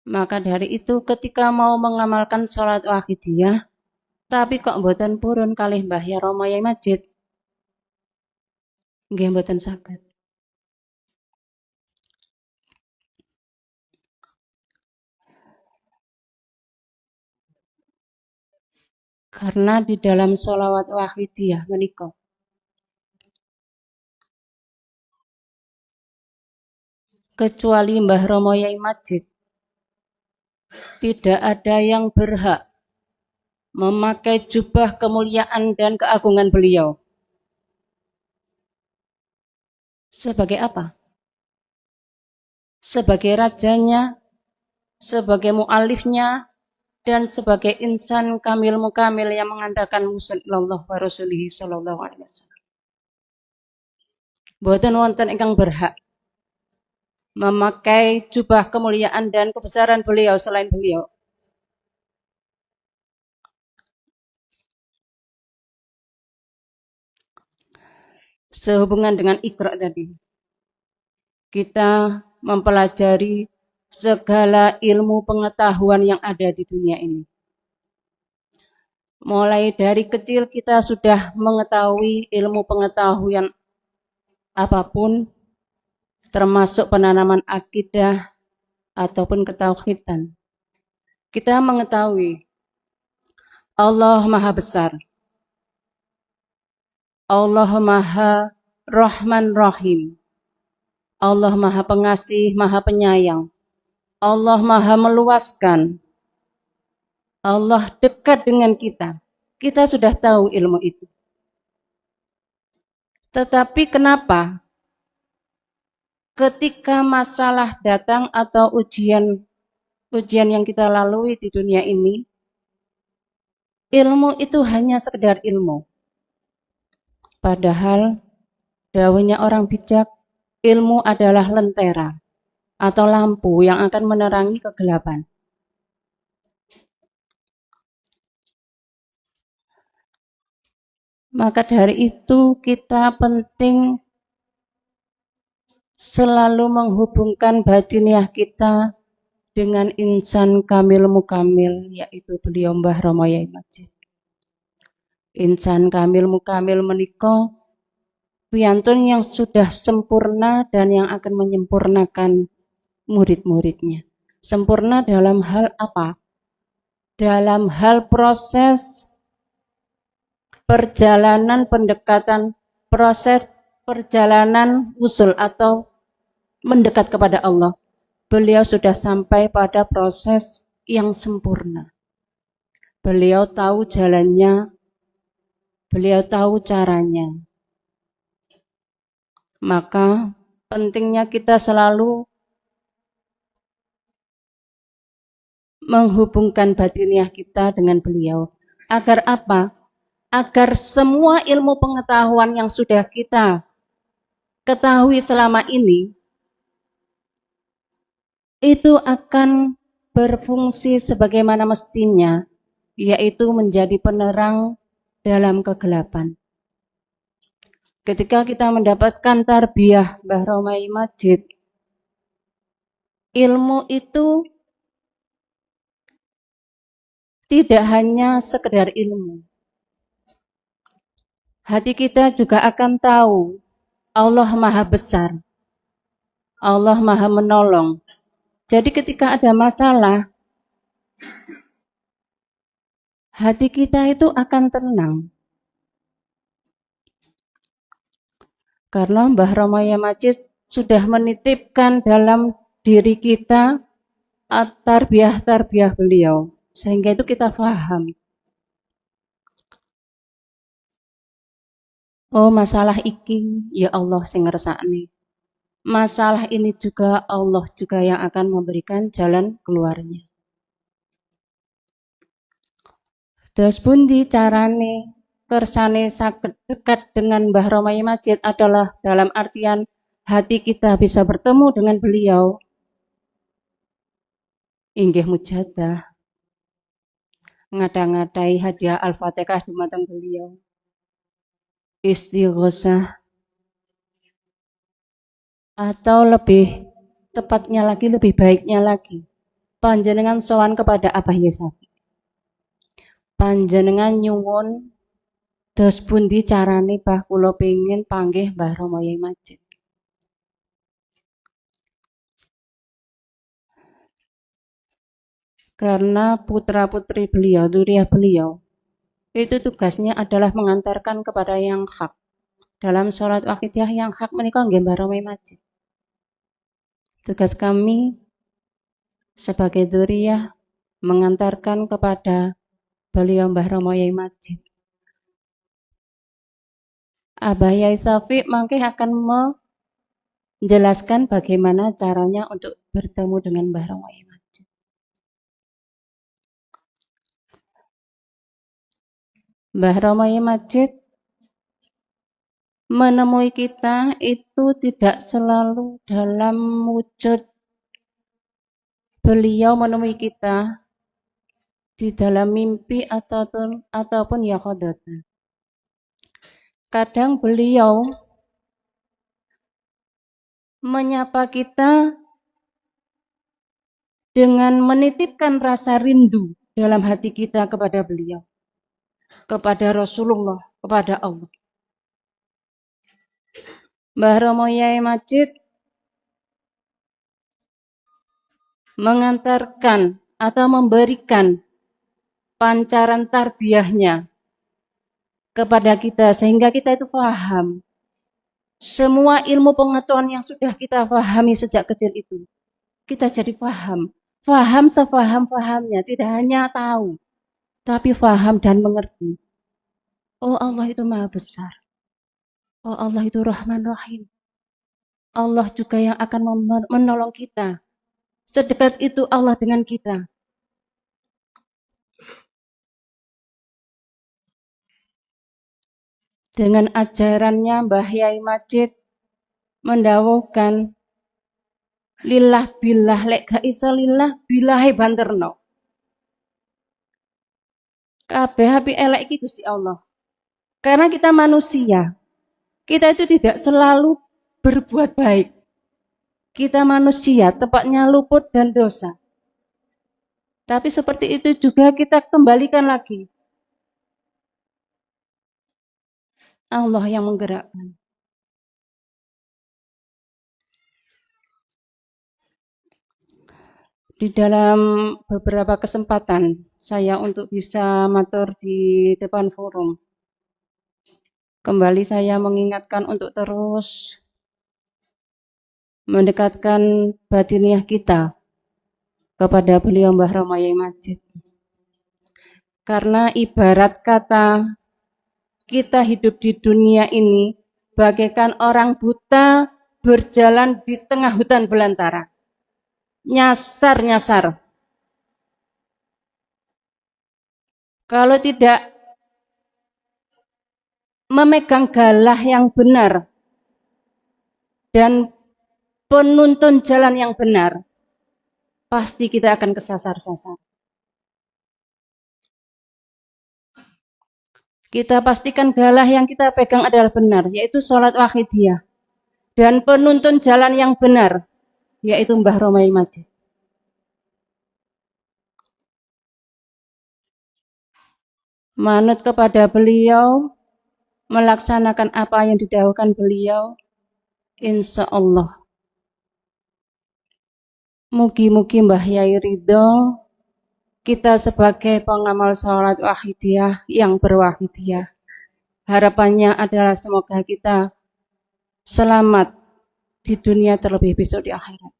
Maka dari itu ketika mau mengamalkan sholat wahidiyah, tapi kok mboten purun kalih Mbah Rama Yai Majid, nggih mboten saged. Karena di dalam sholawat wahidiyah menika kecuali Mbah Rama Yai Majid, tidak ada yang berhak memakai jubah kemuliaan dan keagungan beliau. Sebagai apa? Sebagai rajanya, sebagai mu'alifnya, dan sebagai insan kamil mukamil yang mengantarkan musallallahu wa rasulihi sallallahu alaihi wasallam. Boten wonten ingkang berhak memakai jubah kemuliaan dan kebesaran beliau selain beliau. Sehubungan dengan Iqra tadi, kita mempelajari segala ilmu pengetahuan yang ada di dunia ini. Mulai dari kecil kita sudah mengetahui ilmu pengetahuan apapun, termasuk penanaman akidah ataupun ketauhidan. Kita mengetahui Allah Maha Besar, Allah Maha Rahman Rahim, Allah Maha Pengasih, Maha Penyayang, Allah Maha Meluaskan, Allah dekat dengan kita. Kita sudah tahu ilmu itu. Tetapi kenapa ketika masalah datang atau ujian yang kita lalui di dunia ini, ilmu itu hanya sekedar ilmu. Padahal dawuhnya orang bijak, ilmu adalah lentera atau lampu yang akan menerangi kegelapan. Maka dari itu kita penting selalu menghubungkan batiniah kita dengan insan kamil mukamil, yaitu beliau Mbah Rama Yai Majid. Insan kamil mukamil menika piantun yang sudah sempurna dan yang akan menyempurnakan murid-muridnya. Sempurna dalam hal apa? Dalam hal proses perjalanan pendekatan, proses perjalanan usul atau mendekat kepada Allah. Beliau sudah sampai pada proses yang sempurna. Beliau tahu jalannya, beliau tahu caranya. Maka pentingnya kita selalu menghubungkan batiniah kita dengan beliau. Agar apa? Agar semua ilmu pengetahuan yang sudah kita ketahui selama ini itu akan berfungsi sebagaimana mestinya, yaitu menjadi penerang dalam kegelapan. Ketika kita mendapatkan tarbiyah Mbah Rama Yai Majid, ilmu itu tidak hanya sekedar ilmu. Hati kita juga akan tahu Allah Maha Besar, Allah Maha Menolong. Jadi ketika ada masalah, hati kita itu akan tenang. Karena Mbah Rama Yai Majid sudah menitipkan dalam diri kita tarbiyah beliau. Sehingga itu kita paham. Oh, masalah iki ya Allah sing ngersakne. Masalah ini juga Allah juga yang akan memberikan jalan keluarnya. Terus pundi carane kersane saged dekat dengan Mbah Rama Yai Majid adalah dalam artian hati kita bisa bertemu dengan beliau. Inggih mujadah. Ngada-ngadai hadiah Al-Fatihah dumateng beliau. Istighosah. Atau lebih tepatnya lagi, lebih baiknya lagi, panjenengan sowan kepada Abah Yesafi. Panjenengan nyuwun dos pundi carane Bah kula pengin panggih Mbah Rama Yai Majid. Karena putra-putri beliau, dzurriyyah beliau, itu tugasnya adalah mengantarkan kepada yang hak. Dalam sholat wakidiyah yang hak menika nggih Mbah Rama Yai Majid. Tugas kami sebagai dzurriyyah mengantarkan kepada beliau Mbah Rama Yai Majid. Abah Yai Safi mangke akan menjelaskan bagaimana caranya untuk bertemu dengan Mbah Rama Yai Majid. Mbah Rama Yai Majid menemui kita itu tidak selalu dalam wujud beliau menemui kita di dalam mimpi ataupun yaqadzatan. Kadang beliau menyapa kita dengan menitipkan rasa rindu dalam hati kita kepada beliau, kepada Rasulullah, kepada Allah. Mbah Rama Yai Majid mengantarkan atau memberikan pancaran tarbiyahnya kepada kita sehingga kita itu paham semua ilmu pengetahuan yang sudah kita pahami sejak kecil itu. Kita jadi paham sefaham-fahamnya, tidak hanya tahu, tapi paham dan mengerti. Oh Allah itu Maha Besar. Oh Allah itu Rahman Rahim. Allah juga yang akan menolong kita. Sedekat itu Allah dengan kita. Dengan ajarannya Mbah Yai Majid mendawuhkan lillah billah lek gak iso lillah billahi banterno. Kabeh api elek iki Gusti Allah. Karena kita manusia. Kita itu tidak selalu berbuat baik. Kita manusia, tepatnya luput dan dosa. Tapi seperti itu juga kita kembalikan lagi. Allah yang menggerakkan. Di dalam beberapa kesempatan saya untuk bisa matur di depan forum. Kembali saya mengingatkan untuk terus mendekatkan batiniah kita kepada beliau Mbah Rama Yai Majid. Karena ibarat kata kita hidup di dunia ini bagaikan orang buta berjalan di tengah hutan belantara. Nyasar-nyasar. Kalau tidak memegang galah yang benar dan penuntun jalan yang benar, pasti kita akan kesasar-sasar. Kita pastikan galah yang kita pegang adalah benar, yaitu sholat wakidiyah. Dan penuntun jalan yang benar, yaitu Mbah Rama Yai Majid. Manut kepada beliau, melaksanakan apa yang didahulukan beliau, insya Allah. Mugi-mugi Mbah Yai ridho, kita sebagai pengamal sholat wakidiyah yang berwakidiyah. Harapannya adalah semoga kita selamat di dunia terlebih besok di akhirat.